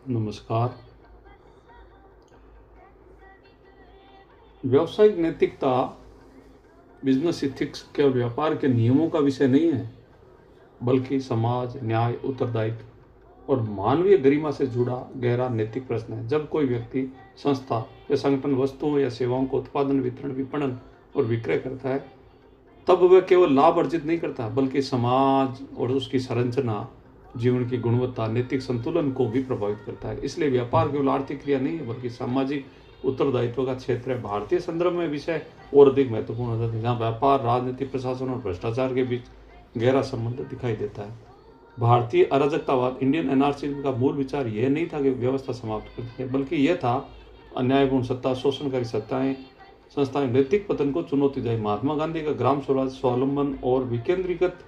नमस्कार। व्यावसायिक नैतिकता बिजनेस इथिक्स केवल व्यापार के नियमों का विषय नहीं है, बल्कि समाज, न्याय, उत्तरदायित्व और मानवीय गरिमा से जुड़ा गहरा नैतिक प्रश्न है। जब कोई व्यक्ति, संस्था या संगठन वस्तुओं या सेवाओं को उत्पादन, वितरण, विपणन और विक्रय करता है, तब वह केवल लाभ अर्जित नहीं करता, बल्कि समाज और उसकी संरचना, जीवन की गुणवत्ता, नैतिक संतुलन को भी प्रभावित करता है। इसलिए व्यापार केवल आर्थिक क्रिया नहीं है, बल्कि सामाजिक उत्तरदायित्व का क्षेत्र है। भारतीय संदर्भ में विषय और अधिक महत्वपूर्ण हो जाता है, जहाँ व्यापार, राजनीति, प्रशासन और भ्रष्टाचार के बीच गहरा संबंध दिखाई देता है। भारतीय अराजकतावाद, इंडियन एनार्किज्म का मूल विचार यह नहीं था कि व्यवस्था समाप्त करती है, बल्कि यह था अन्यायपूर्ण सत्ता, शोषणकारी संस्थाएं, नैतिक पतन को चुनौती दी। महात्मा गांधी का ग्राम स्वराज, स्वावलंबन और विकेंद्रीकृत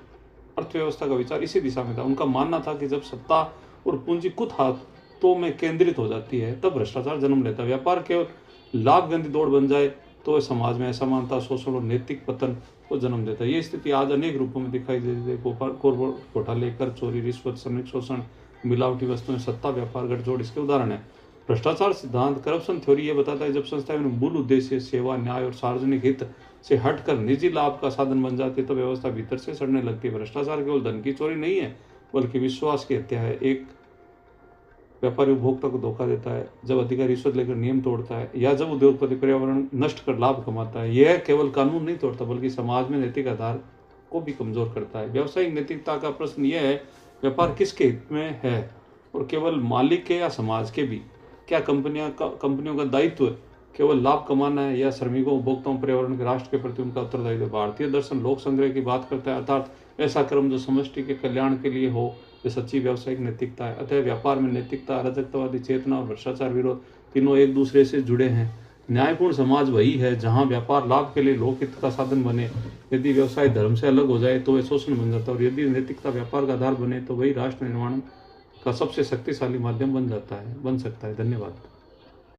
अर्थव्यवस्था का विचार इसी दिशा में था। उनका मानना था कि जब सत्ता और पूंजी कुछ हाथों में केंद्रित हो जाती है, तब भ्रष्टाचार जन्म लेता है। व्यापार केवल लाभगंदी दौड़ बन जाए तो समाज में असमानता, शोषण और नैतिक पतन को जन्म देता है। ये स्थिति आज अनेक रूपों में दिखाई देती है। कॉर्पोरेट घोटाले, कर चोरी, रिश्वत, श्रमिक शोषण, मिलावटी वस्तुएं, सत्ता, व्यापार, गठजोड़ इसके उदाहरण है। भ्रष्टाचार सिद्धांत, करप्शन थ्योरी, ये बताता है जब संस्थाएं मूल उद्देश्य, सेवा, न्याय और सार्वजनिक हित से हटकर निजी लाभ का साधन बन जाती है, तो व्यवस्था भीतर से सड़ने लगती है। भ्रष्टाचार केवल धन की चोरी नहीं है, बल्कि विश्वास की हत्या है। एक व्यापारी उपभोक्ता को धोखा देता है, जब अधिकारी रिश्वत लेकर नियम तोड़ता है, या जब उद्योगपति पर्यावरण नष्ट कर लाभ कमाता है। यह केवल कानून नहीं तोड़ता, बल्कि समाज में नैतिक आधार को भी कमजोर करता है। व्यावसायिक नैतिकता का प्रश्न यह है, व्यापार किसके हित में है, और केवल मालिक के या समाज के भी? क्या कंपनियों का दायित्व केवल लाभ कमाना है, या श्रमिकों, उपभोक्ताओं, पर्यावरण के, राष्ट्र के प्रति उनका उत्तरदायित्व? भारतीय दर्शन लोक संग्रह की बात करता है, अर्थात ऐसा कर्म जो समष्टि के कल्याण के लिए हो, ये सच्ची व्यावसायिक नैतिकता है। अतः व्यापार में नैतिकता, अराजकतावादी चेतना और भ्रष्टाचार विरोध तीनों एक दूसरे से जुड़े हैं। न्यायपूर्ण समाज वही है जहां व्यापार लाभ के लिए लोकहित का साधन बने। यदि व्यवसाय धर्म से अलग हो जाए तो वह शोषण बन जाता है, और यदि नैतिकता व्यापार का आधार बने तो वही राष्ट्र निर्माण का सबसे शक्तिशाली माध्यम बन सकता है। धन्यवाद।